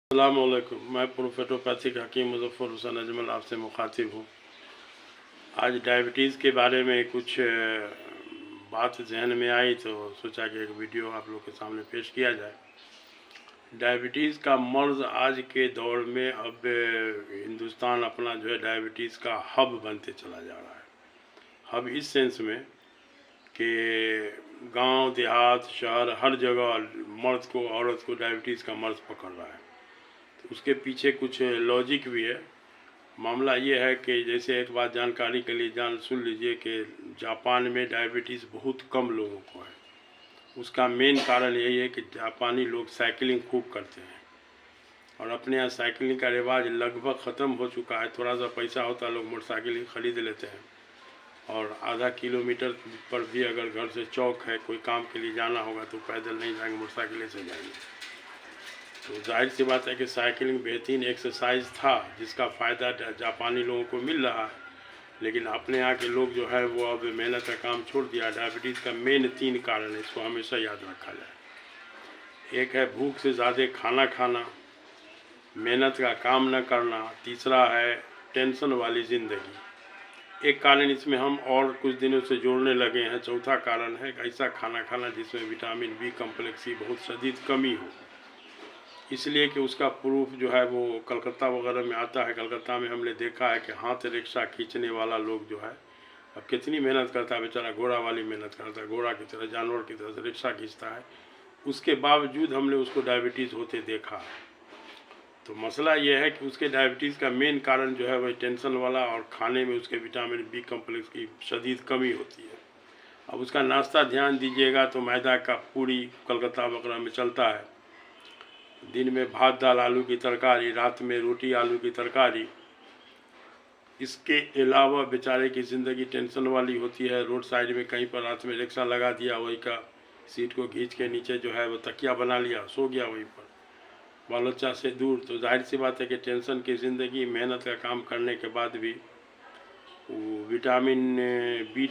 अस्सलाम वालेकुम। मैं प्रोफेटोपैथिक हकीम मुज़फ़्फ़र हुसैन अजमल आपसे मुखातिब हूँ। आज डायबिटीज़ के बारे में कुछ बात जहन में आई तो सोचा कि एक वीडियो आप लोग के सामने पेश किया जाए। डायबिटीज़ का मर्ज़ आज के दौर में अब हिंदुस्तान अपना जो है डायबिटीज़ का हब बनते चला जा रहा है। हब इस सेंस में कि गांव, देहात, शहर हर जगह मर्द को, औरत को डायबिटीज़ का मर्ज़ पकड़ रहा है। तो उसके पीछे कुछ लॉजिक भी है। मामला ये है कि जैसे एक बात जानकारी के लिए सुन लीजिए कि जापान में डायबिटीज़ बहुत कम लोगों को है। उसका मेन कारण यही है कि जापानी लोग साइकिलिंग खूब करते हैं और अपने यहाँ साइकिलिंग का रिवाज लगभग ख़त्म हो चुका है। थोड़ा सा पैसा होता है, लोग मोटरसाइकिल खरीद लेते हैं और आधा किलोमीटर पर भी अगर घर से चौक है, कोई काम के लिए जाना होगा तो पैदल नहीं जाएंगे, मोटरसाइकिल से जाएंगे। तो जाहिर सी बात है कि साइकिलिंग बेहतरीन एक्सरसाइज था जिसका फ़ायदा जापानी लोगों को मिल रहा है। लेकिन अपने यहाँ के लोग जो है वो अब मेहनत का काम छोड़ दिया। डायबिटीज़ का मेन 3 कारण है, इसको हमेशा याद रखा जाए। एक है भूख से ज़्यादा खाना खाना, मेहनत का काम न करना, तीसरा है टेंशन वाली ज़िंदगी। एक कारण इसमें हम और कुछ दिनों से जोड़ने लगे हैं, चौथा कारण है ऐसा खाना खाना जिसमें विटामिन बी कम्प्लेक्स की बहुत शदीद कमी हो। इसलिए कि उसका प्रूफ जो है वो कलकत्ता वगैरह में आता है। कलकत्ता में हमने देखा है कि हाथ रिक्शा खींचने वाला लोग जो है अब कितनी मेहनत करता है बेचारा, घोड़ा वाली मेहनत करता है, घोड़ा की तरह, जानवर की तरह से रिक्शा खींचता है। उसके बावजूद हमने उसको डायबिटीज़ होते देखा है। तो मसला ये है कि उसके डायबिटीज़ का मेन कारण जो है वही टेंशन वाला और खाने में उसके विटामिन बी कम्प्लेक्स की शदीद कमी होती है। अब उसका नाश्ता ध्यान दीजिएगा तो मैदा का पूरी कलकत्ता वगैरह में चलता है। दिन में भात दाल आलू की तरकारी, रात में रोटी आलू की तरकारी। इसके अलावा बेचारे की ज़िंदगी टेंशन वाली होती है। रोड साइड में कहीं पर रात में रिक्शा लगा दिया, वही का सीट को खींच के नीचे जो है वो तकिया बना लिया, सो गया वहीं पर, बाल बच्चा से दूर। तो जाहिर सी बात है कि टेंशन की ज़िंदगी, मेहनत का काम करने के बाद भी वो विटामिन बी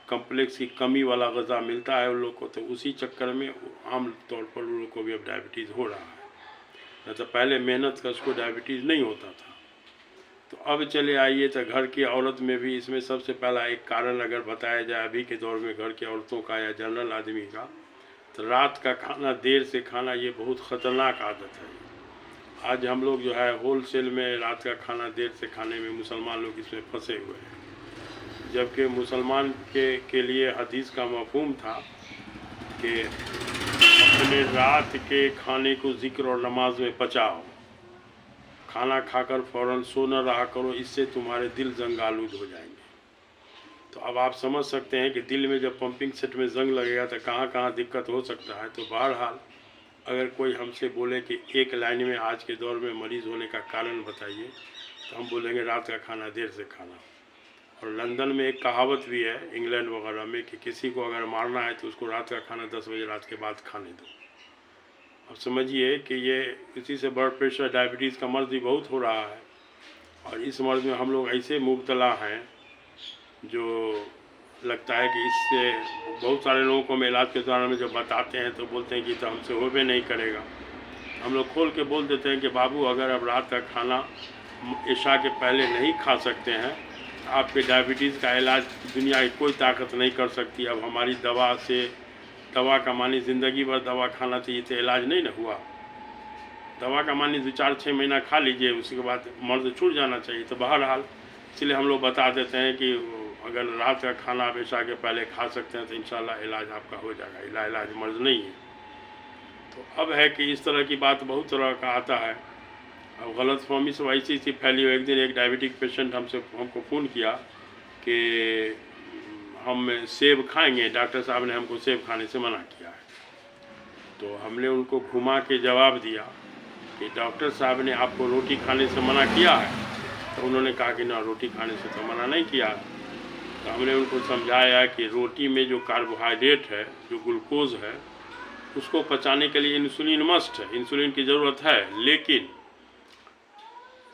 कम्प्लेक्स की कमी वाला ग़िज़ा मिलता है उन लोग को। तो उसी चक्कर में आम तौर पर उन लोग को भी अब डायबिटीज़ हो रहा है। न तो पहले मेहनत का उसको डायबिटीज़ नहीं होता था। तो अब चले आइए तो घर की औरत में भी इसमें सबसे पहला एक कारण अगर बताया जाए अभी के दौर में घर की औरतों का या जनरल आदमी का, तो रात का खाना देर से खाना ये बहुत ख़तरनाक आदत है। आज हम लोग जो है होल सेल में रात का खाना देर से खाने में मुसलमान लोग इसमें फंसे हुए हैं। जबकि मुसलमान के लिए हदीस का मफ़हूम था कि अपने रात के खाने को ज़िक्र और नमाज में पचाओ, खाना खाकर फ़ौरन सो न रहा करो, इससे तुम्हारे दिल जंग आलूद हो जाएंगे। तो अब आप समझ सकते हैं कि दिल में जब पंपिंग सेट में जंग लगेगा तो कहाँ कहाँ दिक्कत हो सकता है। तो बहरहाल अगर कोई हमसे बोले कि एक लाइन में आज के दौर में मरीज़ होने का कारण बताइए, तो हम बोलेंगे रात का खाना देर से खाना। और लंदन में एक कहावत भी है, इंग्लैंड वगैरह में, कि किसी को अगर मारना है तो उसको रात का खाना 10 बजे रात के बाद खाने दो। अब समझिए कि ये इसी से ब्लड प्रेशर, डायबिटीज़ का मर्ज़ भी बहुत हो रहा है। और इस मर्ज़ में हम लोग ऐसे मुब्तला हैं जो लगता है कि इससे बहुत सारे लोगों को हम इलाज के दौरान में जब बताते हैं तो बोलते हैं कि तो हमसे होबे नहीं करेगा। हम लोग खोल के बोल देते हैं कि बाबू अगर अब रात का खाना इशा के पहले नहीं खा सकते हैं, आपके डायबिटीज़ का इलाज दुनिया की कोई ताकत नहीं कर सकती। अब हमारी दवा का मानी ज़िंदगी भर दवा खाना चाहिए तो इलाज नहीं ना हुआ। दवा का मानी 2-4-6 महीना खा लीजिए, उसके बाद मर्ज़ छूट जाना चाहिए। तो बहरहाल इसलिए हम लोग बता देते हैं कि अगर रात का खाना आप इशा के पहले खा सकते हैं तो इंशाल्लाह इलाज आपका हो जाएगा। इलाज मर्ज़ नहीं है। तो अब है कि इस तरह की बात बहुत तरह का आता है। अब गलतफहमी सब ऐसी सी फैली हुई। एक दिन एक डायबिटिक पेशेंट हमको फ़ोन किया कि हम सेब खाएंगे, डॉक्टर साहब ने हमको सेब खाने से मना किया है। तो हमने उनको घुमा के जवाब दिया कि डॉक्टर साहब ने आपको रोटी खाने से मना किया है? तो उन्होंने कहा कि ना, रोटी खाने से तो मना नहीं किया। तो हमने उनको समझाया कि रोटी में जो कार्बोहाइड्रेट है, जो ग्लूकोज़ है, उसको पचाने के लिए इंसुलिन मस्ट है, इंसुलिन की ज़रूरत है। लेकिन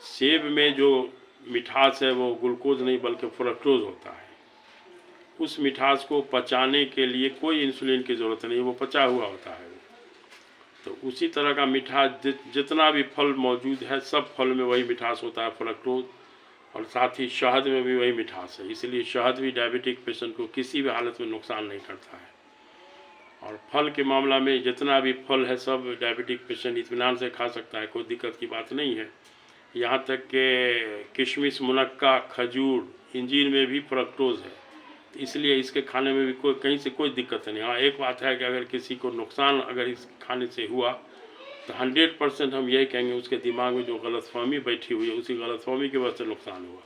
सेब में जो मिठास है वो ग्लूकोज़ नहीं बल्कि फ्रक्टोज़ होता है। उस मिठास को पचाने के लिए कोई इंसुलिन की ज़रूरत नहीं, वो पचा हुआ होता है। तो उसी तरह का मिठास जितना भी फल मौजूद है, सब फल में वही मिठास होता है, फ्रक्टोज, और साथ ही शहद में भी वही मिठास है। इसलिए शहद भी डायबिटिक पेशेंट को किसी भी हालत में नुकसान नहीं करता है। और फल के मामला में जितना भी फल है सब डायबिटिक पेशेंट इत्मीनान से खा सकता है, कोई दिक्कत की बात नहीं है। यहाँ तक कि किशमिश, मुनक्का, खजूर, इंजीर में भी फ्रक्टोज है, तो इसलिए इसके खाने में भी कोई कहीं से कोई दिक्कत नहीं। हाँ, एक बात है कि अगर किसी को नुकसान अगर इस खाने से हुआ तो 100% हम यही कहेंगे उसके दिमाग में जो गलतफहमी बैठी हुई है, उसी गलतफहमी की वजह से नुकसान हुआ।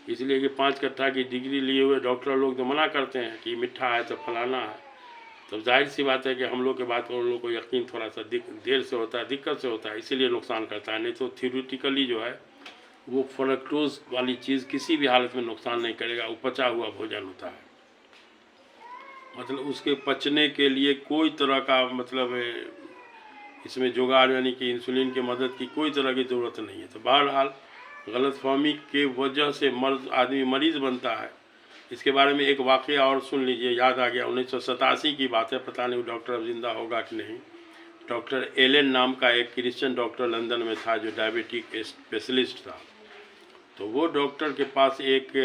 इसलिए कि 5 कट्ठा की डिग्री लिए हुए डॉक्टर लोग तो मना करते हैं कि मिठा है तो फलाना है, तो जाहिर सी बात है कि हम लोग के बात पर उन लोगों को यकीन थोड़ा सा देर से होता है, दिक्कत से होता है, इसीलिए नुकसान करता है। नहीं तो थ्योरेटिकली जो है वो फ्रक्टोज वाली चीज़ किसी भी हालत में नुकसान नहीं करेगा। वो पचा हुआ भोजन होता है, मतलब उसके पचने के लिए कोई तरह का मतलब इसमें जुगाड़ यानी कि इंसुलिन की मदद की कोई तरह की ज़रूरत नहीं है। तो बहरहाल गलतफहमी के वजह से आदमी मरीज़ बनता है। इसके बारे में एक वाक़या और सुन लीजिए, याद आ गया, 1987 की बात है, पता नहीं डॉक्टर अब जिंदा होगा कि नहीं। डॉक्टर एलन नाम का एक क्रिश्चियन डॉक्टर लंदन में था जो डायबिटिक स्पेशलिस्ट था। तो वो डॉक्टर के पास एक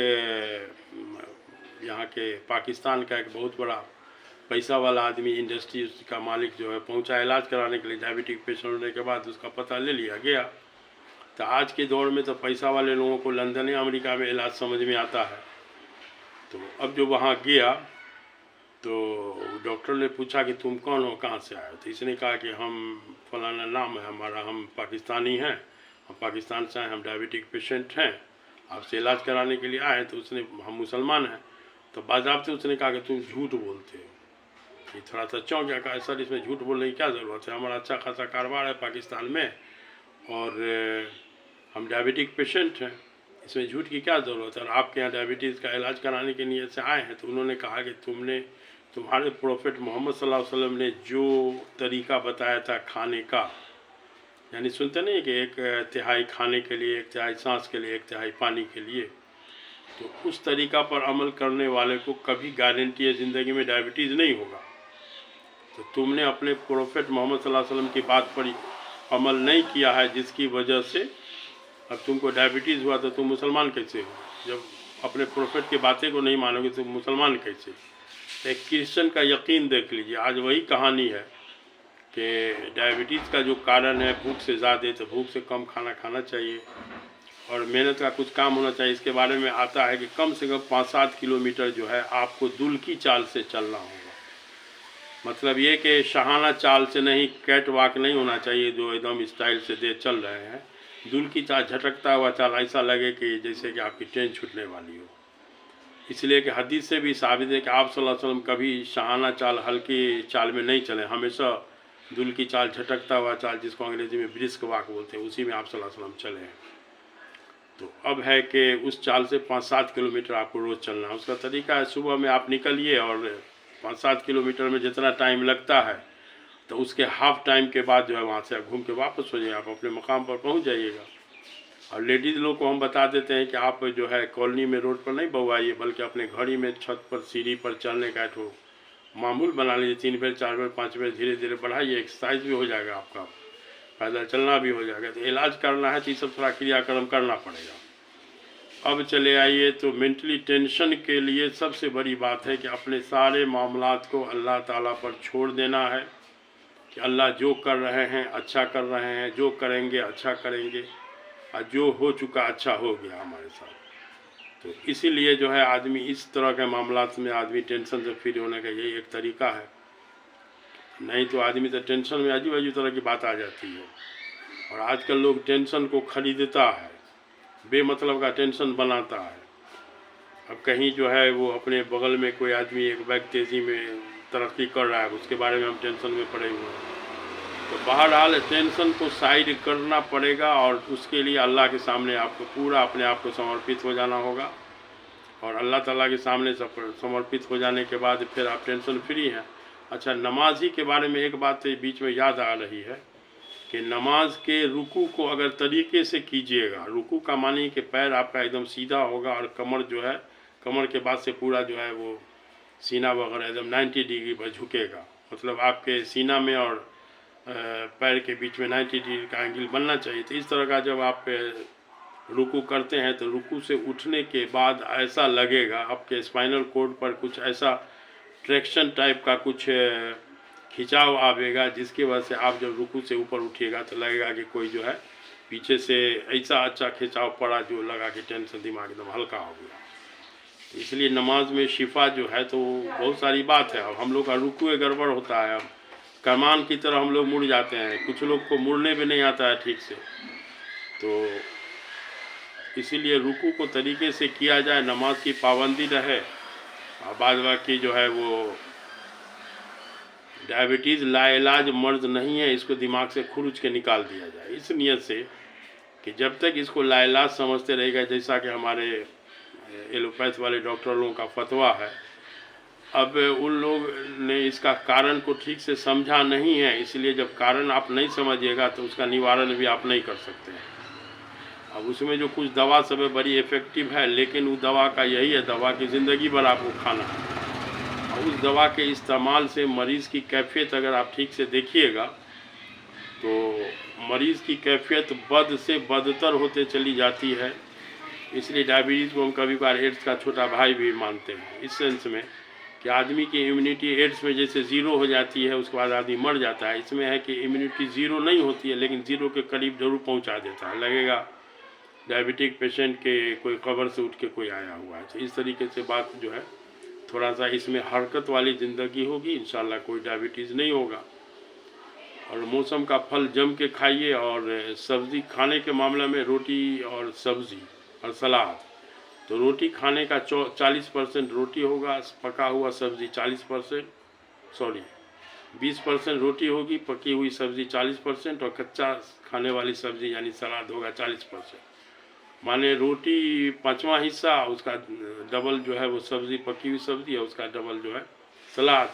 यहाँ के पाकिस्तान का एक बहुत बड़ा पैसा वाला आदमी, इंडस्ट्री का मालिक जो है, पहुंचा इलाज कराने के लिए। डायबिटिक पेशेंट होने के बाद उसका पता ले लिया गया। तो आज के दौर में तो पैसा वाले लोगों को लंदन या अमेरिका में इलाज समझ में आता है। तो अब जो वहाँ गया तो डॉक्टर ने पूछा कि तुम कौन हो, कहाँ से आए हो? तो इसने कहा कि हम फलाना नाम है हमारा, हम पाकिस्तानी हैं, हम पाकिस्तान से आए, हम डायबिटिक पेशेंट हैं, आपसे इलाज कराने के लिए आए। तो उसने, हम मुसलमान हैं। तो बाज़ाब्ते उसने कहा कि तुम झूठ बोलते हो। ये थोड़ा सा चौंक गया, कहा सर इसमें झूठ बोलने की क्या ज़रूरत है, हमारा अच्छा खासा कारोबार है पाकिस्तान में और हम डायबिटिक पेशेंट हैं, इसमें झूठ की क्या ज़रूरत है, और आपके यहाँ डायबिटीज़ का इलाज कराने के नीयत से आए हैं। तो उन्होंने कहा कि तुम्हारे प्रोफेट मोहम्मद सल्लल्लाहु अलैहि वसल्लम ने जो तरीका बताया था खाने का, यानी सुनते नहीं कि एक तिहाई खाने के लिए, एक तिहाई सांस के लिए, एक तिहाई पानी के लिए, तो उस तरीका पर अमल करने वाले को कभी गारंटी है ज़िंदगी में डायबिटीज़ नहीं होगा। तो तुमने अपने प्रोफेट मोहम्मद सल्लल्लाहु अलैहि वसल्लम की बात पर अमल नहीं किया है, जिसकी वजह से अब तुमको डायबिटीज़ हुआ। तो तुम मुसलमान कैसे हो? जब अपने प्रोफेट की बातें को नहीं मानोगे तो मुसलमान कैसे? तो एक क्रिश्चियन का यकीन देख लीजिए। आज वही कहानी है कि डायबिटीज़ का जो कारण है भूख से ज़्यादा, तो भूख से कम खाना खाना चाहिए और मेहनत का कुछ काम होना चाहिए। इसके बारे में आता है कि कम से कम 5-7 किलोमीटर जो है आपको दुल की चाल से चलना होगा। मतलब ये कि शहाना चाल से नहीं, कैट वॉक नहीं होना चाहिए जो एकदम स्टाइल से दे चल रहे हैं। दुल की चाल, झटकता हुआ चाल, ऐसा लगे कि जैसे कि आपकी ट्रेन छूटने वाली हो। इसलिए कि हदीस से भी साबित है कि आप सल्लल्लाहु अलैहि वसल्लम कभी शहाना चाल, हल्की चाल में नहीं चले, हमेशा दुल की चाल, झटकता हुआ चाल, जिसको अंग्रेजी में ब्रिस्क वॉक बोलते हैं, उसी में आप सल्लल्लाहु अलैहि वसल्लम चले हैं। तो अब है कि उस चाल से 5-7 किलोमीटर आपको रोज़ चलना है। उसका तरीका है, सुबह में आप निकलिए और 5-7 किलोमीटर में जितना टाइम लगता है तो उसके हाफ टाइम के बाद जो है वहाँ से घूम के वापस हो जाइए, आप अपने मकाम पर पहुँच जाइएगा। और लेडीज़ लोग को हम बता देते हैं कि आप जो है कॉलोनी में रोड पर नहीं बउआइए, बल्कि अपने घर ही में छत पर, सीढ़ी पर चलने का एक मामूल बना लीजिए। 3 बेर 4 बेर 5 बेर धीरे धीरे बढ़ाइए, एक्सरसाइज भी हो जाएगा आपका, पैदल चलना भी हो जाएगा। तो इलाज करना है तो ये सब थोड़ा क्रियाक्रम करना पड़ेगा। अब चले आइए तो मेंटली टेंशन के लिए सबसे बड़ी बात है कि अपने सारे मामलात को अल्लाह ताला पर छोड़ देना है कि अल्लाह जो कर रहे हैं अच्छा कर रहे हैं, जो करेंगे अच्छा करेंगे, और जो हो चुका अच्छा हो गया हमारे साथ। तो इसीलिए जो है आदमी इस तरह के मामलात में आदमी टेंशन से फ्री होने का यही एक तरीका है। नहीं तो आदमी तो टेंशन में अजीब अजीब तरह की बात आ जाती है। और आजकल लोग टेंशन को खरीदता है, बेमतलब का टेंशन बनाता है। अब कहीं जो है वो अपने बगल में कोई आदमी, एक बैग तेज़ी में तरक्की कर रहा है, उसके बारे में हम टेंशन में पड़े हुए हैं। तो बहरहाल टेंशन को साइड करना पड़ेगा और उसके लिए अल्लाह के सामने आपको पूरा अपने आप को समर्पित हो जाना होगा। और अल्लाह ताला के सामने समर्पित हो जाने के बाद फिर आप टेंशन फ्री हैं। अच्छा, नमाज ही के बारे में एक बात बीच में याद आ रही है कि नमाज के रुकू को अगर तरीके से कीजिएगा, रुकू का मानी कि पैर आपका एकदम सीधा होगा और कमर जो है, कमर के बाद से पूरा जो है वो सीना वगैरह एकदम 90 डिग्री पर झुकेगा। मतलब आपके सीना में और पैर के बीच में 90 डिग्री का एंगल बनना चाहिए। तो इस तरह का जब आप रुकू करते हैं तो रुकू से उठने के बाद ऐसा लगेगा आपके स्पाइनल कॉर्ड पर कुछ ऐसा ट्रैक्शन टाइप का कुछ खिंचाव आवेगा, जिसकी वजह से आप जब रुकू से ऊपर उठिएगा तो लगेगा कि कोई जो है पीछे से ऐसा अच्छा खिंचाव पड़ा जो लगा कि टेंशन दिमाग एकदम हल्का हो गया। इसलिए नमाज में शिफा जो है तो बहुत सारी बात है। अब हम लोग का रुकू गड़बड़ होता है, अब कमान की तरह हम लोग मुड़ जाते हैं, कुछ लोग को मुड़ने भी नहीं आता है ठीक से। तो इसीलिए रुकू को तरीके से किया जाए, नमाज की पाबंदी रहे। और बाद बाकी जो है वो डायबिटीज़ लाइलाज मर्ज नहीं है, इसको दिमाग से खुरुच के निकाल दिया जाए इस नियत से कि जब तक इसको लाइलाज समझते रहेगा, जैसा कि हमारे एलोपैथ वाले डॉक्टर लोगों का फतवा है, अब उन लोग ने इसका कारण को ठीक से समझा नहीं है। इसलिए जब कारण आप नहीं समझिएगा तो उसका निवारण भी आप नहीं कर सकते हैं। अब उसमें जो कुछ दवा सब है बड़ी इफ़ेक्टिव है, लेकिन वो दवा का यही है, दवा की ज़िंदगी भर आपको खाना है। और उस दवा के इस्तेमाल से मरीज़ की कैफियत अगर आप ठीक से देखिएगा तो मरीज़ की कैफियत बद से बदतर होते चली जाती है। इसलिए डायबिटीज़ को हम कभी बार एड्स का छोटा भाई भी मानते हैं, इस सेंस में कि आदमी की इम्यूनिटी एड्स में जैसे ज़ीरो हो जाती है उसके बाद आदमी मर जाता है, इसमें है कि इम्यूनिटी ज़ीरो नहीं होती है लेकिन ज़ीरो के करीब ज़रूर पहुंचा देता है। लगेगा डायबिटिक पेशेंट के कोई कब्र से उठ के कोई आया हुआ है। तो इस तरीके से बात जो है थोड़ा सा इसमें हरकत वाली ज़िंदगी होगी, इंशाल्लाह कोई डायबिटीज़ नहीं होगा। और मौसम का फल जम के खाइए। और सब्ज़ी खाने के मामले में रोटी और सब्ज़ी और सलाद, तो रोटी खाने का 40% रोटी होगा, पका हुआ सब्ज़ी 20% रोटी होगी, पकी हुई सब्ज़ी 40% और कच्चा खाने वाली सब्ज़ी यानी सलाद होगा 40%। माने रोटी 5वां हिस्सा, उसका डबल जो है वो सब्ज़ी, पकी हुई सब्ज़ी है, उसका डबल जो है सलाद।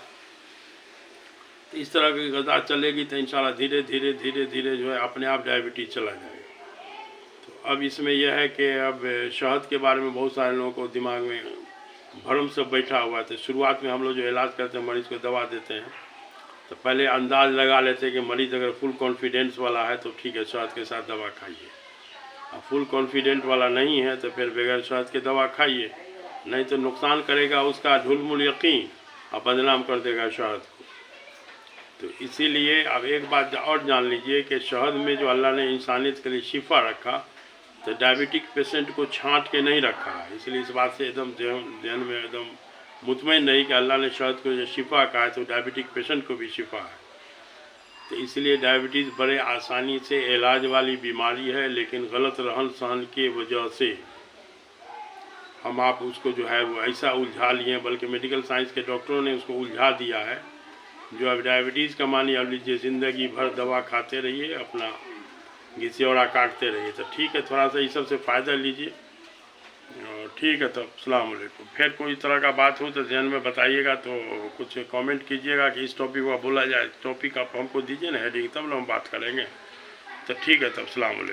तो इस तरह की ग़िज़ा चलेगी तो इंशाल्लाह धीरे धीरे जो है अपने आप डायबिटीज़ चला जाएगा। तो अब इसमें यह है कि अब शहद के बारे में बहुत सारे लोगों को दिमाग में भ्रम सब बैठा हुआ है। तो शुरुआत में हम लोग जो इलाज करते हैं, मरीज़ को दवा देते हैं, तो पहले अंदाज़ लगा लेते हैं कि मरीज़ अगर फुल कॉन्फिडेंस वाला है तो ठीक है शहद के साथ दवा खाइए, और फुल कॉन्फिडेंट वाला नहीं है तो फिर बगैर शहद के दवा खाइए, नहीं तो नुकसान करेगा उसका ढुलमुल यकीन और बदनाम कर देगा शहद को। तो इसीलिए अब एक बात और जान लीजिए कि शहद में जो अल्लाह ने इंसानियत के लिए शिफा रखा, तो डायबिटिक पेशेंट को छांट के नहीं रखा है। इसलिए इस बात से एकदम ध्यान में एकदम मुतमईन नहीं कि अल्लाह ने शहद को जो शिफा कहा है तो डायबिटिक पेशेंट को भी शिफा है। तो इसलिए डायबिटीज़ बड़े आसानी से इलाज वाली बीमारी है, लेकिन गलत रहन सहन की वजह से हम आप उसको जो है वो ऐसा उलझा लिए, बल्कि मेडिकल साइंस के डॉक्टरों ने उसको उलझा दिया है। जो अब डायबिटीज़ का मानिए अब लीजिए ज़िंदगी भर दवा खाते रहिए, अपना घिसियोड़ा काटते रहिए, तो ठीक है थोड़ा सा इस सब से फ़ायदा लीजिए। और ठीक है तब अस्सलाम वालेकुम। फिर कोई तरह का बात हो तो ध्यान में बताइएगा, तो कुछ कमेंट कीजिएगा कि इस टॉपिक पर बोला जाए, टॉपिक आप हमको दीजिए ना हेडिंग, तब ना हम बात करेंगे। तो ठीक है तब अस्सलाम वालेकुम।